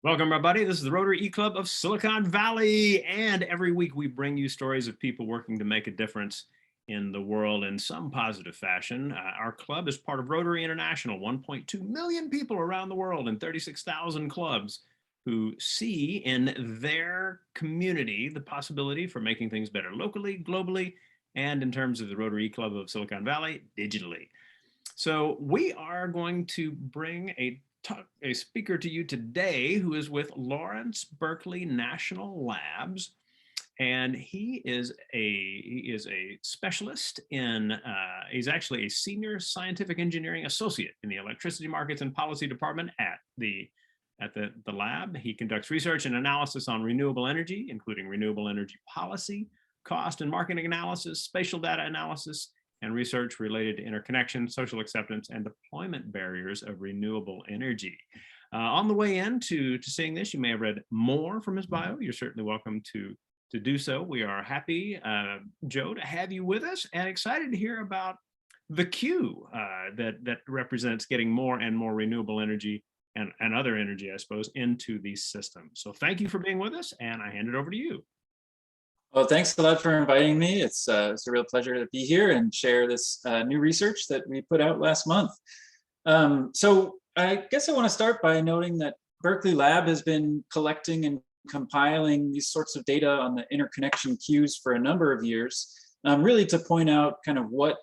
Welcome, everybody. This is the Rotary E-Club of Silicon Valley, and every week we bring you stories of people working to make a difference in the world in some positive fashion. Our club is part of Rotary International, 1.2 million people around the world and 36,000 clubs who see in their community the possibility for making things better locally, globally, and in terms of the Rotary E-Club of Silicon Valley, digitally. So we are going to bring a speaker to you today who is with Lawrence Berkeley National Labs, and he is a specialist in he's actually a senior scientific engineering associate in the electricity markets and policy department at the lab. He conducts research and analysis on renewable energy, including renewable energy policy, cost and marketing analysis, spatial data analysis, and research related to interconnection, social acceptance, and deployment barriers of renewable energy. On the way into seeing this, you may have read more from his bio. You're certainly welcome to do so. We are happy, Joe, to have you with us, and excited to hear about the queue that represents getting more and more renewable energy and other energy, I suppose, into these systems. So thank you for being with us, and I hand it over to you. Well, thanks a lot for inviting me. It's a real pleasure to be here and share this new research that we put out last month. So I guess I want to start by noting that Berkeley Lab has been collecting and compiling these sorts of data on the interconnection queues for a number of years, really to point out kind of what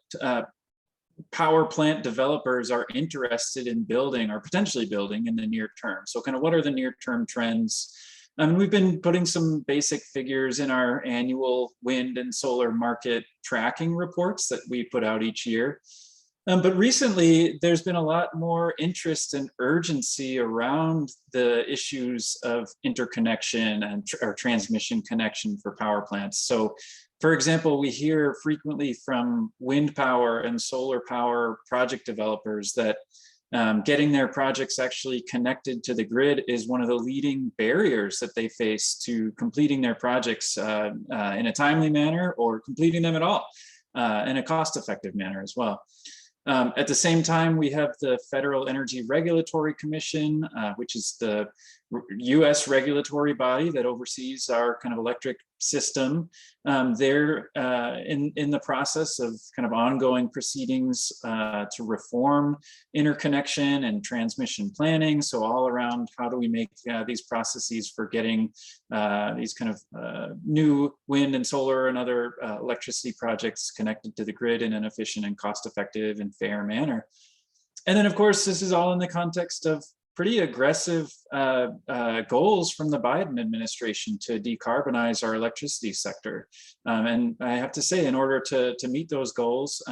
power plant developers are interested in building or potentially building in the near term. So kind of what are the near-term trends? We've been putting some basic figures in our annual wind and solar market tracking reports that we put out each year. But recently, there's been a lot more interest and urgency around the issues of interconnection and or transmission connection for power plants. So, for example, we hear frequently from wind power and solar power project developers that getting their projects actually connected to the grid is one of the leading barriers that they face to completing their projects in a timely manner or completing them at all in a cost-effective manner as well. At the same time, we have the Federal Energy Regulatory Commission, which is the US regulatory body that oversees our kind of electric system. They're in the process of kind of ongoing proceedings to reform interconnection and transmission planning. So all around how do we make these processes for getting these kind of new wind and solar and other electricity projects connected to the grid in an efficient and cost-effective and fair manner. And then of course, this is all in the context of pretty aggressive goals from the Biden administration to decarbonize our electricity sector. And I have to say, in order to meet those goals,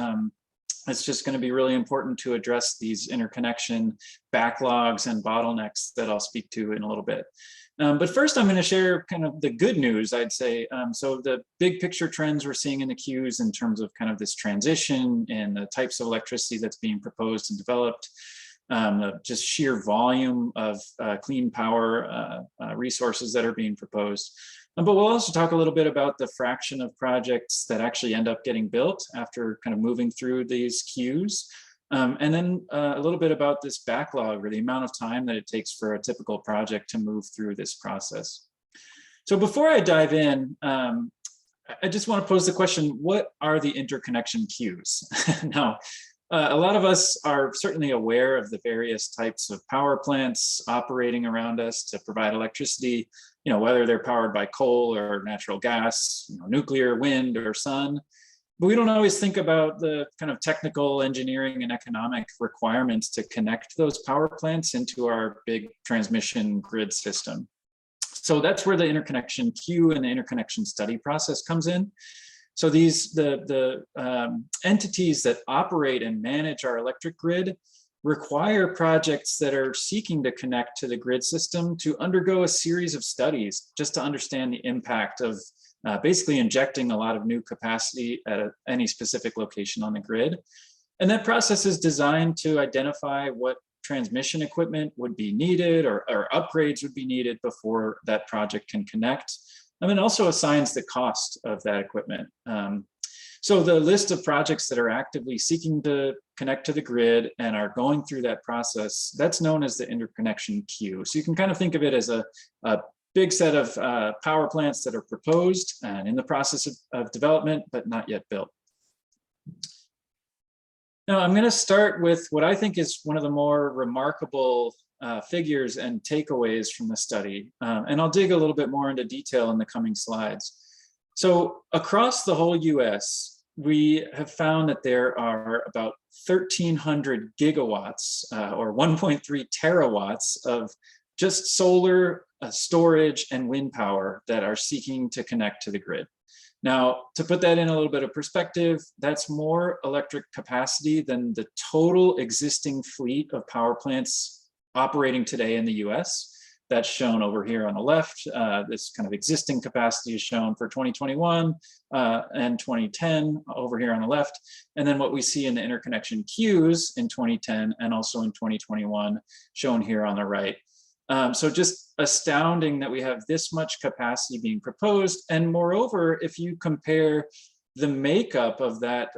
it's just going to be really important to address these interconnection backlogs and bottlenecks that I'll speak to in a little bit. But first, I'm going to share kind of the good news, I'd say. So the big picture trends we're seeing in the queues in terms of kind of this transition and the types of electricity that's being proposed and developed, just sheer volume of clean power resources that are being proposed. But we'll also talk a little bit about the fraction of projects that actually end up getting built after kind of moving through these queues. And then a little bit about this backlog, or the amount of time that it takes for a typical project to move through this process. So before I dive in, I just want to pose the question, what are the interconnection queues? Now, a lot of us are certainly aware of the various types of power plants operating around us to provide electricity, whether they're powered by coal or natural gas, nuclear, wind, or sun. But we don't always think about the kind of technical, engineering, and economic requirements to connect those power plants into our big transmission grid system. So that's where the interconnection queue and the interconnection study process comes in. So the entities that operate and manage our electric grid require projects that are seeking to connect to the grid system to undergo a series of studies just to understand the impact of basically injecting a lot of new capacity at any specific location on the grid. And that process is designed to identify what transmission equipment would be needed or upgrades would be needed before that project can connect. And then also assigns the cost of that equipment. So the list of projects that are actively seeking to connect to the grid and are going through that process, that's known as the interconnection queue. So you can kind of think of it as a big set of power plants that are proposed and in the process of development, but not yet built. Now, I'm going to start with what I think is one of the more remarkable figures and takeaways from the study. And I'll dig a little bit more into detail in the coming slides. So across the whole US, we have found that there are about 1,300 gigawatts or 1.3 terawatts of just solar, storage, and wind power that are seeking to connect to the grid. Now, to put that in a little bit of perspective, that's more electric capacity than the total existing fleet of power plants operating today in the US. That's shown over here on the left. This kind of existing capacity is shown for 2021 and 2010 over here on the left. And then what we see in the interconnection queues in 2010 and also in 2021 shown here on the right. So just astounding that we have this much capacity being proposed. And moreover, if you compare the makeup of that,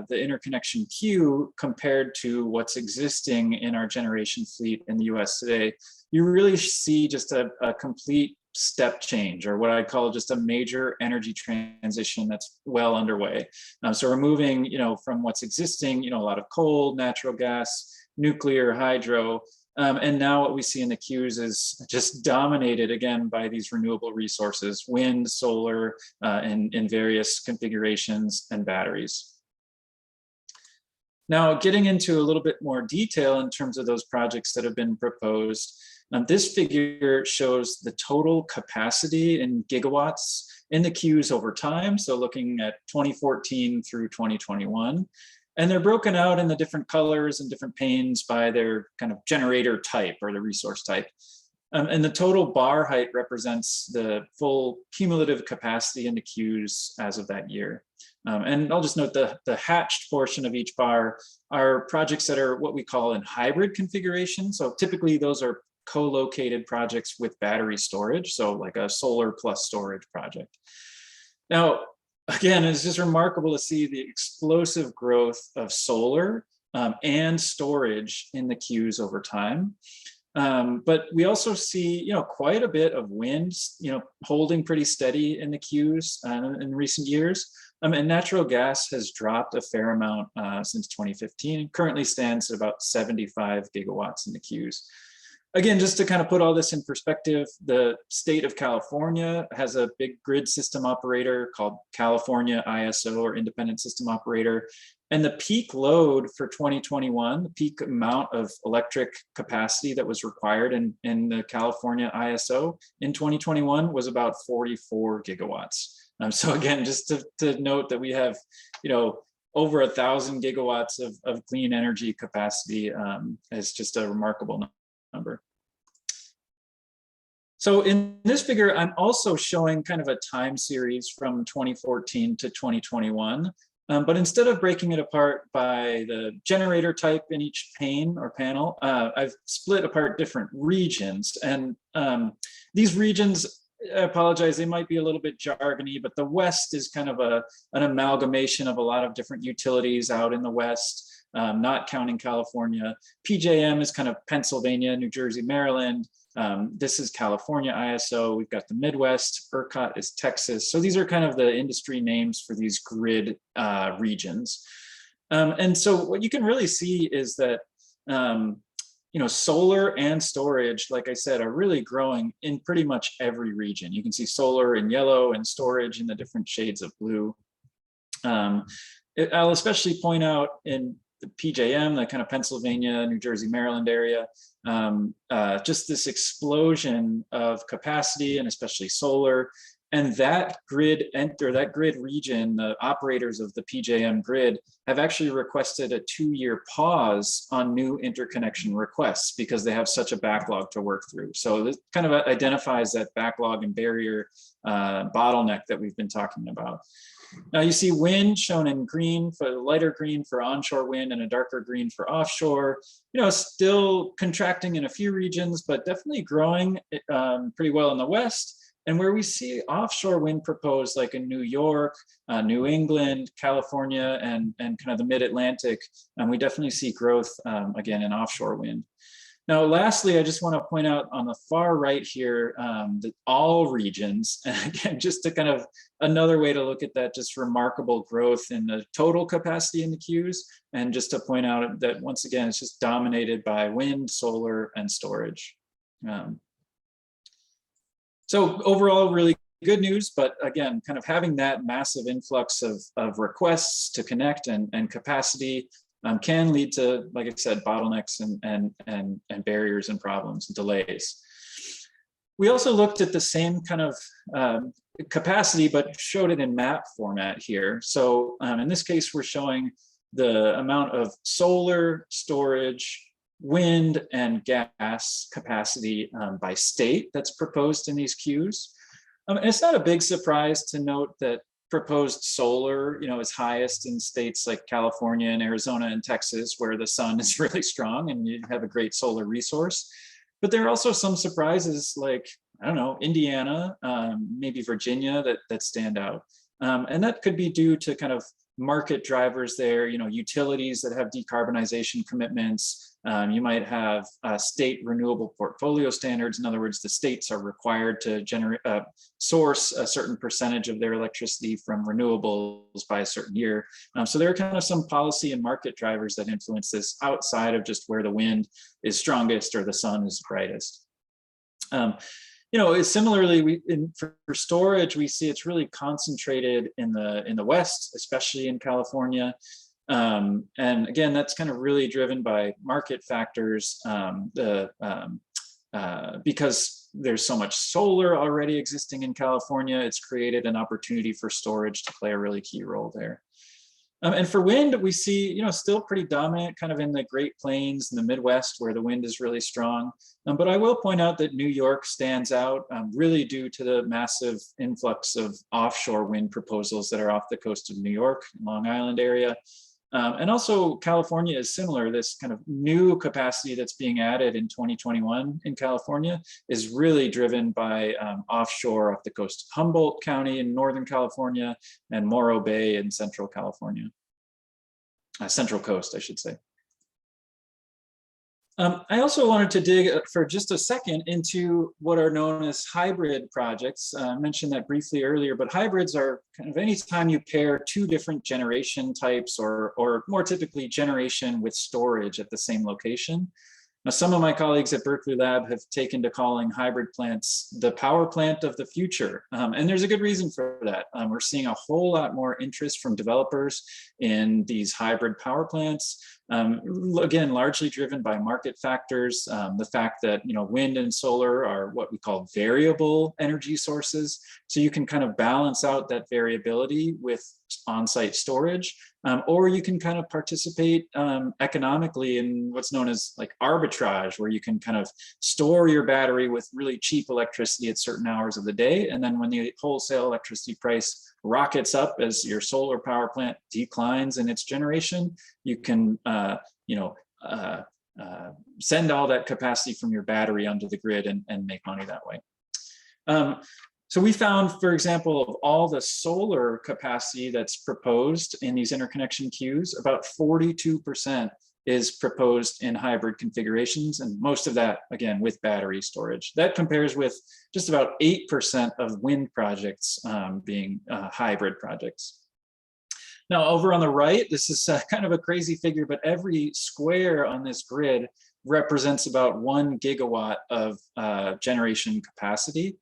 the interconnection queue compared to what's existing in our generation fleet in the US today, you really see just a complete step change, or what I call just a major energy transition that's well underway. So we're moving, from what's existing, a lot of coal, natural gas, nuclear, hydro, and now what we see in the queues is just dominated again by these renewable resources, wind, solar, in various configurations, and batteries. Now, getting into a little bit more detail in terms of those projects that have been proposed, this figure shows the total capacity in gigawatts in the queues over time. So looking at 2014 through 2021. And they're broken out in the different colors and different panes by their kind of generator type or the resource type. And the total bar height represents the full cumulative capacity in the queues as of that year. And I'll just note the hatched portion of each bar are projects that are what we call in hybrid configuration. So typically those are co-located projects with battery storage. So like a solar plus storage project. Now, again, it's just remarkable to see the explosive growth of solar and storage in the queues over time. But we also see, quite a bit of wind, holding pretty steady in the queues in recent years. And natural gas has dropped a fair amount since 2015. It currently stands at about 75 gigawatts in the queues. Again, just to kind of put all this in perspective, the state of California has a big grid system operator called California ISO, or Independent System Operator. And the peak load for 2021, the peak amount of electric capacity that was required in the California ISO in 2021 was about 44 gigawatts. So again, just to note that we have, over 1,000 gigawatts of clean energy capacity is just a remarkable number. So in this figure, I'm also showing kind of a time series from 2014 to 2021. But instead of breaking it apart by the generator type in each pane or panel, I've split apart different regions. And these regions, I apologize, they might be a little bit jargony, but the West is kind of an amalgamation of a lot of different utilities out in the West, not counting California. PJM is kind of Pennsylvania, New Jersey, Maryland. This is California ISO. We've got the Midwest. ERCOT is Texas. So these are kind of the industry names for these grid regions. And so what you can really see is that solar and storage, like I said, are really growing in pretty much every region. You can see solar in yellow and storage in the different shades of blue. I'll especially point out in the PJM, the kind of Pennsylvania, New Jersey, Maryland area, just this explosion of capacity and especially solar. And that grid region, the operators of the PJM grid have actually requested a 2-year pause on new interconnection requests because they have such a backlog to work through. So this kind of identifies that backlog and barrier bottleneck that we've been talking about. Now you see wind shown in green, for the lighter green for onshore wind and a darker green for offshore. Still contracting in a few regions, but definitely growing pretty well in the West. And where we see offshore wind proposed, like in New York, New England, California, and kind of the mid-Atlantic, we definitely see growth, again, in offshore wind. Now, lastly, I just want to point out on the far right here that all regions, and again, just to kind of another way to look at that, just remarkable growth in the total capacity in the queues, and just to point out that once again, it's just dominated by wind, solar, and storage. So overall, really good news, but again, kind of having that massive influx of requests to connect and capacity can lead to, like I said, bottlenecks and barriers and problems and delays. We also looked at the same kind of capacity, but showed it in map format here. So in this case, we're showing the amount of solar, storage, wind, and gas capacity by state that's proposed in these queues. And it's not a big surprise to note that proposed solar, is highest in states like California and Arizona and Texas, where the sun is really strong and you have a great solar resource. But there are also some surprises like, I don't know, Indiana, maybe Virginia that stand out. And that could be due to kind of market drivers there, utilities that have decarbonization commitments. You might have state renewable portfolio standards. In other words, the states are required to source a certain percentage of their electricity from renewables by a certain year. So there are kind of some policy and market drivers that influence this outside of just where the wind is strongest or the sun is brightest. Similarly, for storage, we see it's really concentrated in the West, especially in California. And again, that's kind of really driven by market factors, because there's so much solar already existing in California. It's created an opportunity for storage to play a really key role there. And for wind, we see, still pretty dominant kind of in the Great Plains and the Midwest where the wind is really strong. But I will point out that New York stands out really due to the massive influx of offshore wind proposals that are off the coast of New York, Long Island area. And also California is similar. This kind of new capacity that's being added in 2021 in California is really driven by offshore off the coast of Humboldt County in Northern California and Morro Bay in Central California, Central Coast, I should say. I also wanted to dig for just a second into what are known as hybrid projects. I mentioned that briefly earlier, but hybrids are kind of any time you pair two different generation types or more typically generation with storage at the same location. Now, some of my colleagues at Berkeley Lab have taken to calling hybrid plants the power plant of the future. And there's a good reason for that. We're seeing a whole lot more interest from developers in these hybrid power plants. Again, largely driven by market factors, the fact that wind and solar are what we call variable energy sources. So you can kind of balance out that variability with on-site storage, or you can kind of participate economically in what's known as like arbitrage, where you can kind of store your battery with really cheap electricity at certain hours of the day. And then when the wholesale electricity price rockets up as your solar power plant declines in its generation, you can send all that capacity from your battery onto the grid and make money that way. So we found, for example, of all the solar capacity that's proposed in these interconnection queues, about 42% is proposed in hybrid configurations, and most of that, again, with battery storage. That compares with just about 8% of wind projects being hybrid projects. Now, over on the right, this is kind of a crazy figure, but every square on this grid represents about 1 gigawatt of generation capacity.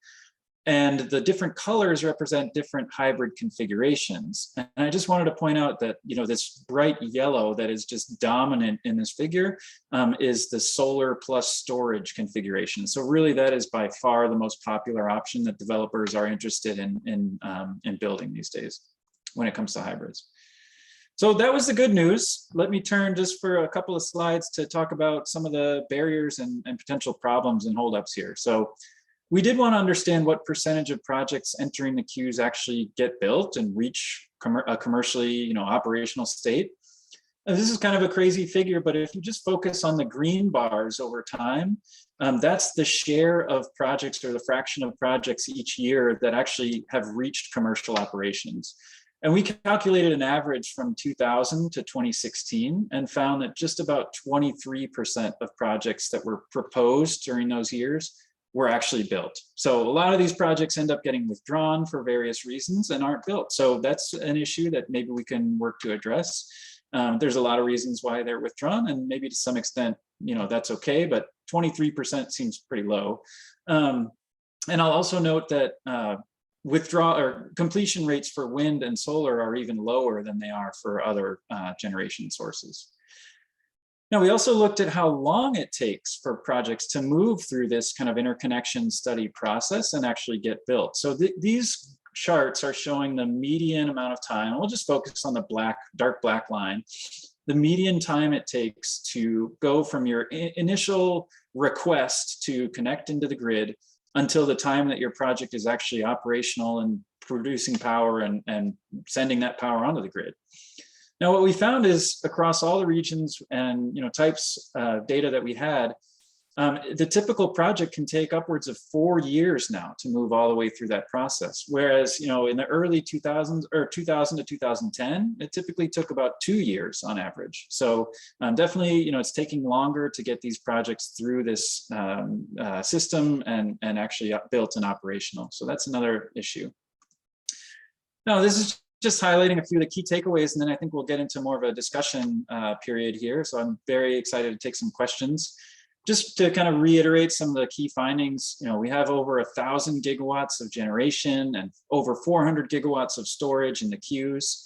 And the different colors represent different hybrid configurations. And I just wanted to point out that, this bright yellow that is just dominant in this figure is the solar plus storage configuration. So really that is by far the most popular option that developers are interested in building these days when it comes to hybrids. So that was the good news. Let me turn just for a couple of slides to talk about some of the barriers and potential problems and holdups here. So we did want to understand what percentage of projects entering the queues actually get built and reach a commercially, operational state. This is kind of a crazy figure, but if you just focus on the green bars over time, that's the share of projects or the fraction of projects each year that actually have reached commercial operations. And we calculated an average from 2000 to 2016 and found that just about 23% of projects that were proposed during those years were actually built. So a lot of these projects end up getting withdrawn for various reasons and aren't built. So that's an issue that maybe we can work to address. There's a lot of reasons why they're withdrawn, and maybe to some extent, that's okay, but 23% seems pretty low. And I'll also note that withdrawal or completion rates for wind and solar are even lower than they are for other generation sources. Now, we also looked at how long it takes for projects to move through this kind of interconnection study process and actually get built. So these charts are showing the median amount of time. We'll just focus on the dark black line. The median time it takes to go from your initial request to connect into the grid until the time that your project is actually operational and producing power and sending that power onto the grid. Now, what we found is across all the regions and types of data that we had, the typical project can take upwards of 4 years now to move all the way through that process. Whereas, in the early 2000s or 2000 to 2010, it typically took about 2 years on average. So definitely, it's taking longer to get these projects through this system and actually built and operational. So that's another issue. Now, this is just highlighting a few of the key takeaways, and then I think we'll get into more of a discussion period here. So I'm very excited to take some questions. Just to kind of reiterate some of the key findings, we have over 1,000 gigawatts of generation and over 400 gigawatts of storage in the queues.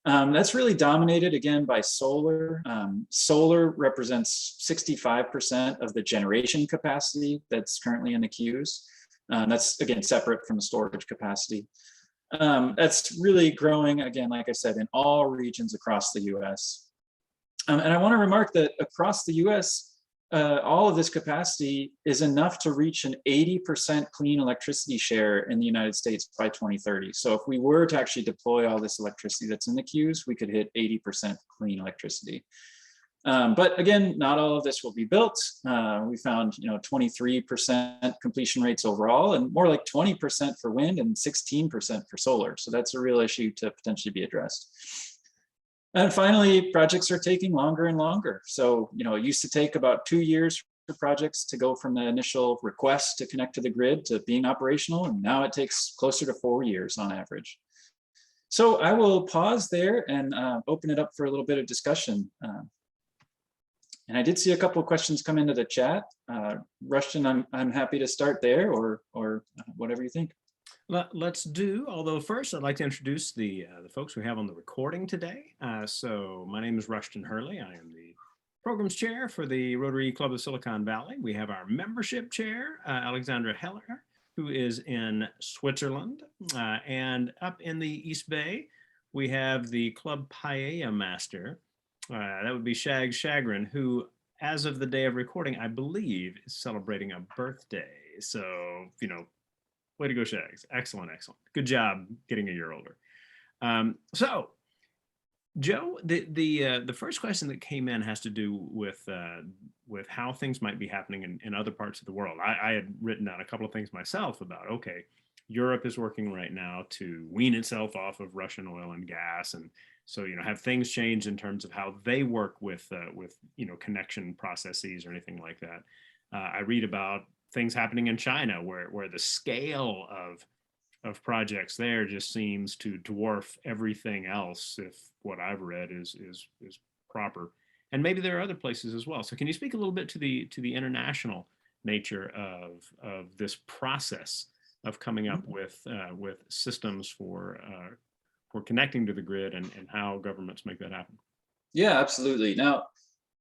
That's really dominated again by solar. Solar represents 65% of the generation capacity that's currently in the queues. That's again separate from the storage capacity. That's really growing, again, like I said, in all regions across the US. And I want to remark that across the US, all of this capacity is enough to reach an 80% clean electricity share in the United States by 2030. So if we were to actually deploy all this electricity that's in the queues, we could hit 80% clean electricity. But again, not all of this will be built. We found 23% completion rates overall, and more like 20% for wind and 16% for solar. So that's a real issue to potentially be addressed. And finally, projects are taking longer and longer. So it used to take about 2 years for projects to go from the initial request to connect to the grid to being operational, and now it takes closer to 4 years on average. So I will pause there and open it up for a little bit of discussion. And I did see a couple of questions come into the chat. Rushton, I'm happy to start there, or whatever you think. Let's do, although first I'd like to introduce the folks we have on the recording today. So my name is Rushton Hurley. I am the programs chair for the Rotary Club of Silicon Valley. We have our membership chair, Alexandra Heller, who is in Switzerland. And up in the East Bay, we have the Club Paella Master. That would be Shags Shagrin, who, as of the day of recording, I believe is celebrating a birthday. So, way to go, Shags. Excellent, excellent. Good job getting a year older. So, Joe, the first question that came in has to do with how things might be happening in other parts of the world. I had written down a couple of things myself about, okay, Europe is working right now to wean itself off of Russian oil and gas, and so have things changed in terms of how they work with connection processes or anything like that. I read about things happening in China where the scale of projects there just seems to dwarf everything else, if what I've read is proper. And maybe there are other places as well. So can you speak a little bit to the international nature of this process of coming up with systems for connecting to the grid and how governments make that happen? Yeah, absolutely. Now,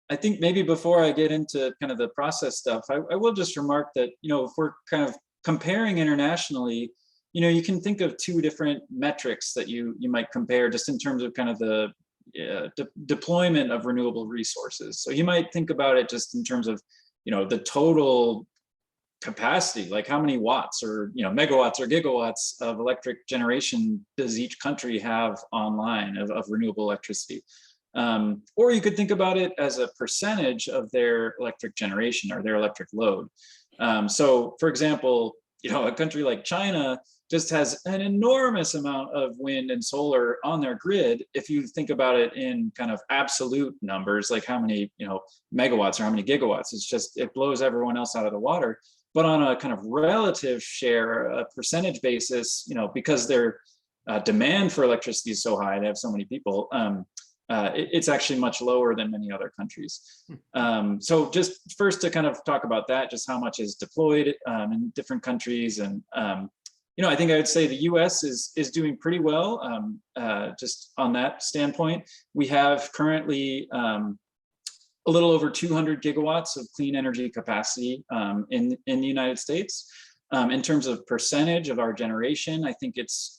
I think maybe before I get into kind of the process stuff, I will just remark that, if we're kind of comparing internationally, you can think of two different metrics that you might compare just in terms of kind of the deployment of renewable resources. So you might think about it just in terms of, the total capacity, like how many watts or megawatts or gigawatts of electric generation does each country have online of renewable electricity. Or you could think about it as a percentage of their electric generation or their electric load. So for example, a country like China just has an enormous amount of wind and solar on their grid. If you think about it in kind of absolute numbers, like how many, megawatts or how many gigawatts, it blows everyone else out of the water. But on a kind of relative share, a percentage basis, because their demand for electricity is so high, they have so many people, it's actually much lower than many other countries. So just first to kind of talk about that, just how much is deployed in different countries. And, I think I would say the US is doing pretty well just on that standpoint. We have currently a little over 200 gigawatts of clean energy capacity in the United States. In terms of percentage of our generation, I think it's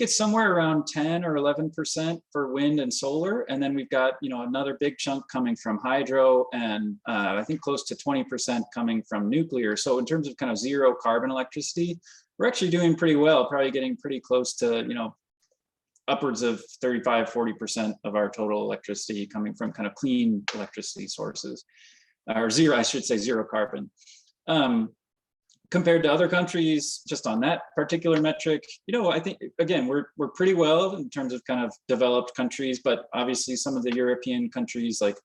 somewhere around 10 or 11% for wind and solar. And then we've got, another big chunk coming from hydro, and I think close to 20% coming from nuclear. So in terms of kind of zero carbon electricity, we're actually doing pretty well, probably getting pretty close to, upwards of 35, 40% of our total electricity coming from kind of clean electricity sources, or zero carbon. Compared to other countries, just on that particular metric, I think, again, we're pretty well in terms of kind of developed countries, but obviously some of the European countries like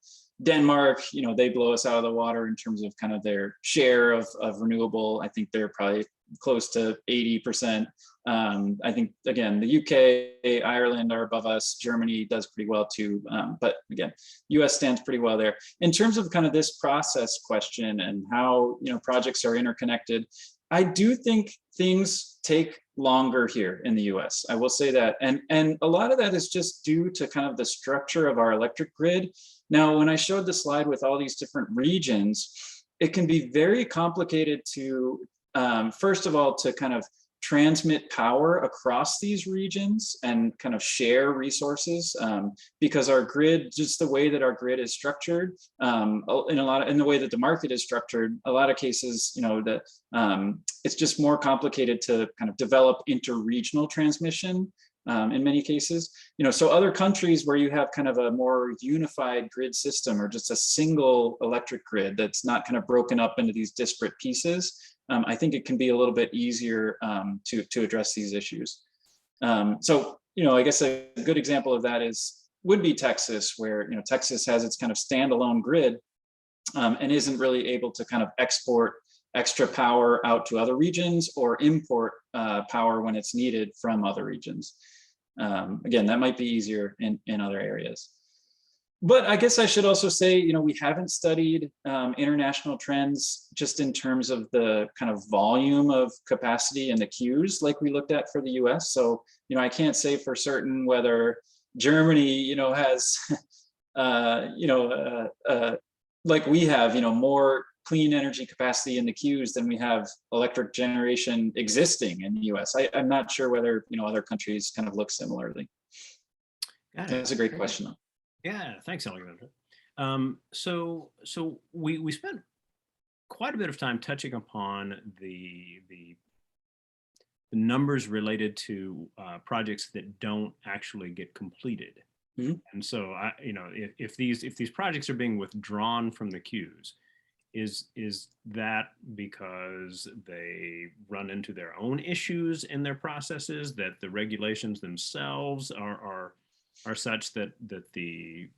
Denmark, they blow us out of the water in terms of kind of their share of renewable. I think they're probably close to 80%. I think, again, the UK, Ireland are above us. Germany does pretty well too. But again, US stands pretty well there. In terms of kind of this process question and how, projects are interconnected, I do think things take longer here in the US. I will say that. And a lot of that is just due to kind of the structure of our electric grid. Now, when I showed the slide with all these different regions, it can be very complicated to, first of all, to kind of transmit power across these regions and kind of share resources, because our grid, just the way that our grid is structured, in the way that the market is structured, a lot of cases, it's just more complicated to kind of develop inter-regional transmission. In many cases, so other countries where you have kind of a more unified grid system or just a single electric grid that's not kind of broken up into these disparate pieces, I think it can be a little bit easier to address these issues. So, I guess a good example of that would be Texas, where, Texas has its kind of standalone grid and isn't really able to kind of export extra power out to other regions or import power when it's needed from other regions. Again, that might be easier in other areas. But I guess I should also say, we haven't studied international trends just in terms of the kind of volume of capacity in the queues like we looked at for the US. So, I can't say for certain whether Germany, has, like we have, more clean energy capacity in the queues than we have electric generation existing in the US. I'm not sure whether, other countries kind of look similarly. That's a great question, though. Yeah, thanks, Alexander. So we spent quite a bit of time touching upon the numbers related to projects that don't actually get completed. Mm-hmm. And so, if these projects are being withdrawn from the queues, is that because they run into their own issues in their processes, that the regulations themselves are such that the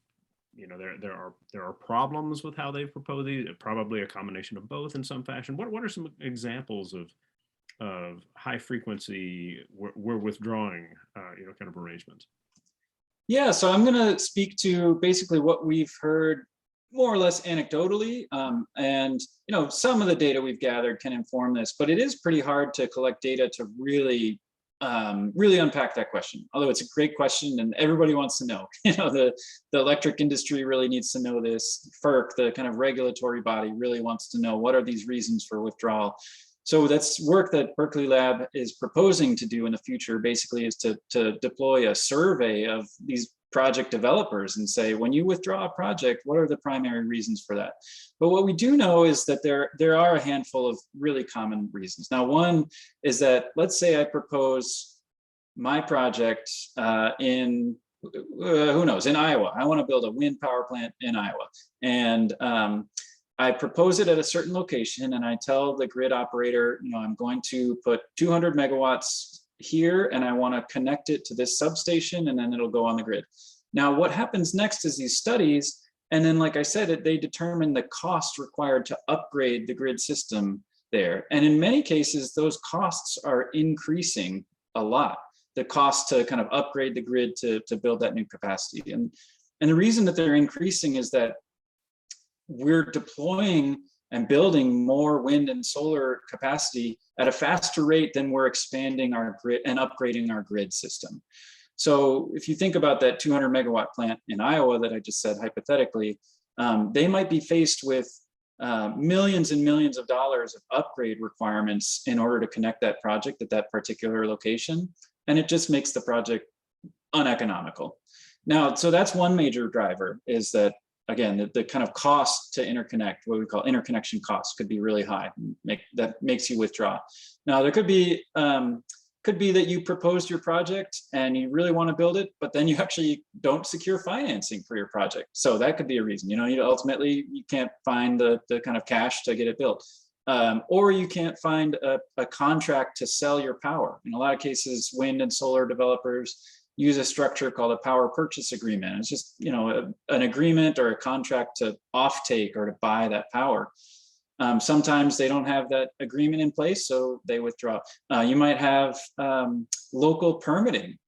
there are problems with how they propose these? Probably a combination of both in some fashion. What are some examples of high frequency we're withdrawing kind of arrangements? Yeah, so I'm going to speak to basically what we've heard more or less anecdotally, and some of the data we've gathered can inform this, but it is pretty hard to collect data to really unpack that question. Although it's a great question and everybody wants to know. The electric industry really needs to know this. FERC, the kind of regulatory body, really wants to know what are these reasons for withdrawal. So that's work that Berkeley Lab is proposing to do in the future, basically, is to deploy a survey of these project developers and say, when you withdraw a project, what are the primary reasons for that? But what we do know is that there are a handful of really common reasons. Now, one is that, let's say I propose my project in who knows, in Iowa, I want to build a wind power plant in Iowa. And I propose it at a certain location, and I tell the grid operator, I'm going to put 200 megawatts here, and I want to connect it to this substation, and then it'll go on the grid. Now, what happens next is these studies, and then, like I said, they determine the cost required to upgrade the grid system there. And in many cases, those costs are increasing a lot. The cost to kind of upgrade the grid to build that new capacity. And the reason that they're increasing is that we're deploying and building more wind and solar capacity at a faster rate than we're expanding our grid and upgrading our grid system. So if you think about that 200 megawatt plant in Iowa that I just said hypothetically, they might be faced with millions and millions of dollars of upgrade requirements in order to connect that project at that particular location. And it just makes the project uneconomical. Now, so that's one major driver, is that, again, the kind of cost to interconnect, what we call interconnection costs, could be really high. That makes you withdraw. Now, there could be that you proposed your project and you really want to build it, but then you actually don't secure financing for your project. So that could be a reason. Ultimately, you can't find the kind of cash to get it built. Or you can't find a contract to sell your power. In a lot of cases, wind and solar developers use a structure called a power purchase agreement. It's just an agreement or a contract to offtake or to buy that power. Sometimes they don't have that agreement in place, so they withdraw. You might have local permitting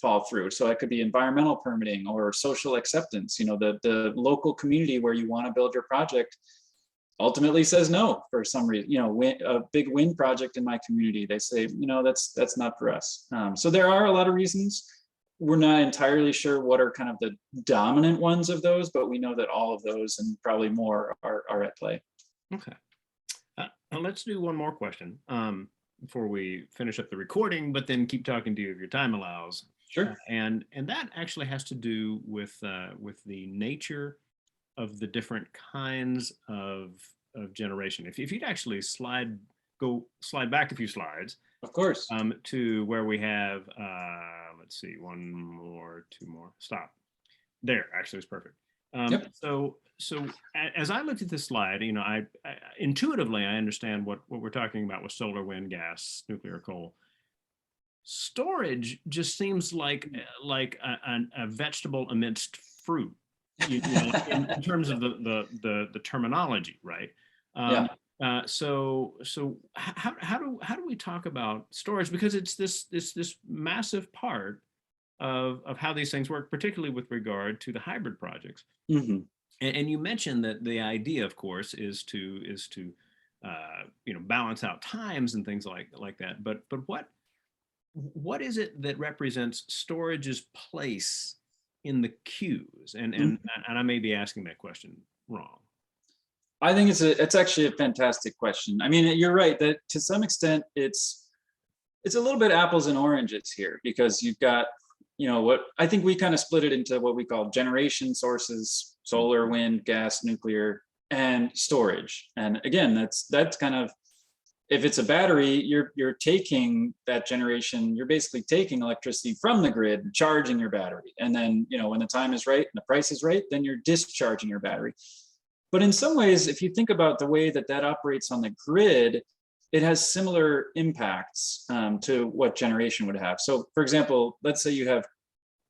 fall through. So it could be environmental permitting or social acceptance. The local community where you want to build your project ultimately says no for some reason. A big wind project in my community, they say, that's not for us. So there are a lot of reasons. We're not entirely sure what are kind of the dominant ones of those, but we know that all of those and probably more are at play. Okay. Let's do one more question before we finish up the recording, but then keep talking to you if your time allows. Sure. And that actually has to do with the nature of the different kinds of generation. If you'd actually slide back a few slides. Of course. To where we have, let's see, one more, two more, stop. There, actually it's perfect. Yep. So as I looked at this slide, I intuitively, I understand what we're talking about with solar, wind, gas, nuclear, coal. Storage just seems like a vegetable amidst fruit. In terms of the terminology, right? So how do we talk about storage? Because it's this massive part of how these things work, particularly with regard to the hybrid projects. Mm-hmm. And you mentioned that the idea, of course, is to balance out times and things like that. But what is it that represents storage's place in the queues? And I may be asking that question wrong. I think it's actually a fantastic question. I mean, you're right that to some extent it's a little bit apples and oranges here, because you've got, what I think we kind of split it into what we call generation sources: solar, wind, gas, nuclear, and storage. And again, that's kind of, if it's a battery, you're taking that generation, you're basically taking electricity from the grid, charging your battery. And then, when the time is right and the price is right, then you're discharging your battery. But in some ways, if you think about the way that operates on the grid, it has similar impacts to what generation would have. So for example, let's say you have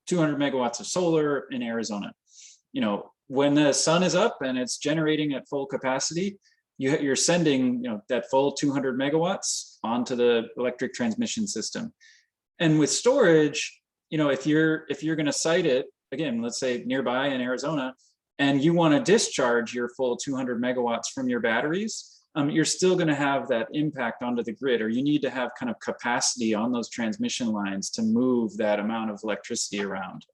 200 megawatts of solar in Arizona. When the sun is up and it's generating at full capacity, you're sending that full 200 megawatts onto the electric transmission system. And with storage, if you're going to site it, again, let's say nearby in Arizona, and you want to discharge your full 200 megawatts from your batteries, you're still going to have that impact onto the grid, or you need to have kind of capacity on those transmission lines to move that amount of electricity around.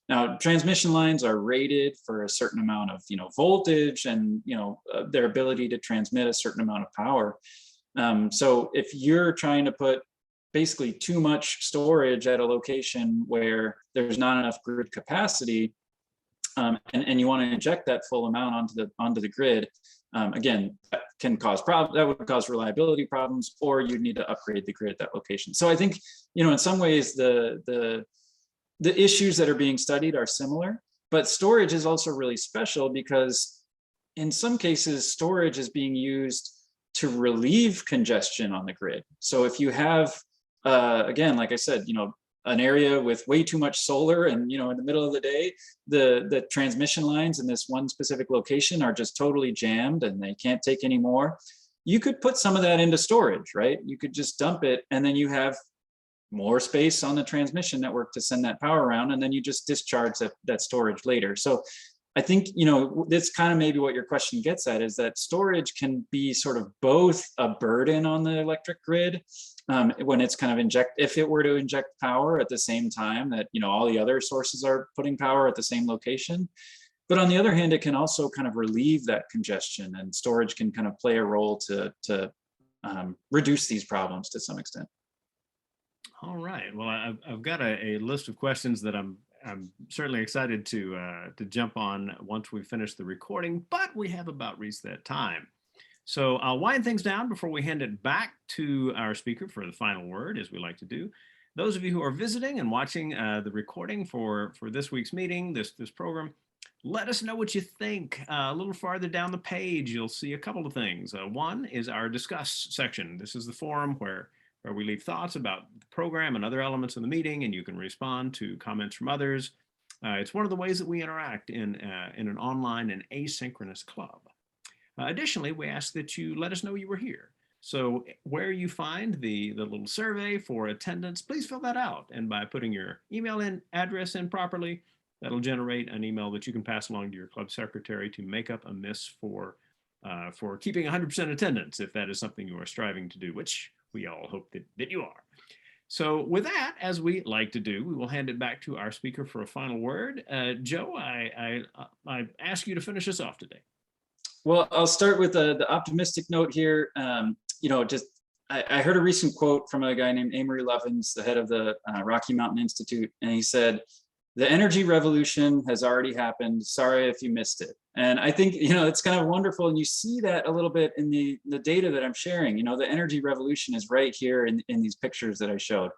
Now, transmission lines are rated for a certain amount of voltage and their ability to transmit a certain amount of power. So if you're trying to put basically too much storage at a location where there's not enough grid capacity, and you want to inject that full amount onto the grid, again, that can cause that would cause reliability problems, or you'd need to upgrade the grid at that location. So I think in some ways the the issues that are being studied are similar, but storage is also really special because in some cases, storage is being used to relieve congestion on the grid. So if you have, again, like I said, an area with way too much solar and, in the middle of the day, the transmission lines in this one specific location are just totally jammed and they can't take any more. You could put some of that into storage, right? You could just dump it and then you have more space on the transmission network to send that power around, and then you just discharge that storage later. So I think, that's kind of maybe what your question gets at, is that storage can be sort of both a burden on the electric grid when it's kind of if it were to inject power at the same time that, all the other sources are putting power at the same location. But on the other hand, it can also kind of relieve that congestion, and storage can kind of play a role to reduce these problems to some extent. All right. Well, I've got a list of questions that I'm certainly excited to jump on once we finish the recording, but we have about reached that time. So I'll wind things down before we hand it back to our speaker for the final word, as we like to do. Those of you who are visiting and watching the recording for this week's meeting, this program, let us know what you think. A little farther down the page, you'll see a couple of things. One is our discuss section. This is the forum where we leave thoughts about the program and other elements of the meeting, and you can respond to comments from others. It's one of the ways that we interact in an online and asynchronous club. Additionally, we ask that you let us know you were here. So where you find the little survey for attendance, please fill that out. And by putting your email address in properly, that'll generate an email that you can pass along to your club secretary to make up a miss for keeping 100% attendance, if that is something you are striving to do, which we all hope that you are. So with that, as we like to do, we will hand it back to our speaker for a final word. Joe, I ask you to finish us off today. Well, I'll start with the optimistic note here. I heard a recent quote from a guy named Amory Lovins, the head of the Rocky Mountain Institute, and he said, "The energy revolution has already happened. Sorry if you missed it." And I think, it's kind of wonderful. And you see that a little bit in the data that I'm sharing. The energy revolution is right here in these pictures that I showed.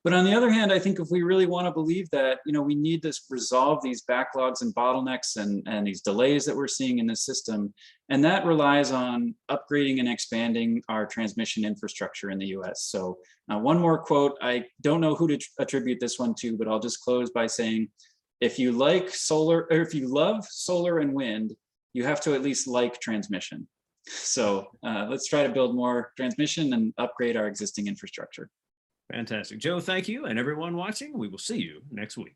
But on the other hand, I think if we really want to believe that, we need to resolve these backlogs and bottlenecks and these delays that we're seeing in the system. And that relies on upgrading and expanding our transmission infrastructure in the US. So one more quote, I don't know who to attribute this one to, but I'll just close by saying, if you like solar, or if you love solar and wind, you have to at least like transmission. So let's try to build more transmission and upgrade our existing infrastructure. Fantastic. Joe, thank you. And everyone watching, we will see you next week.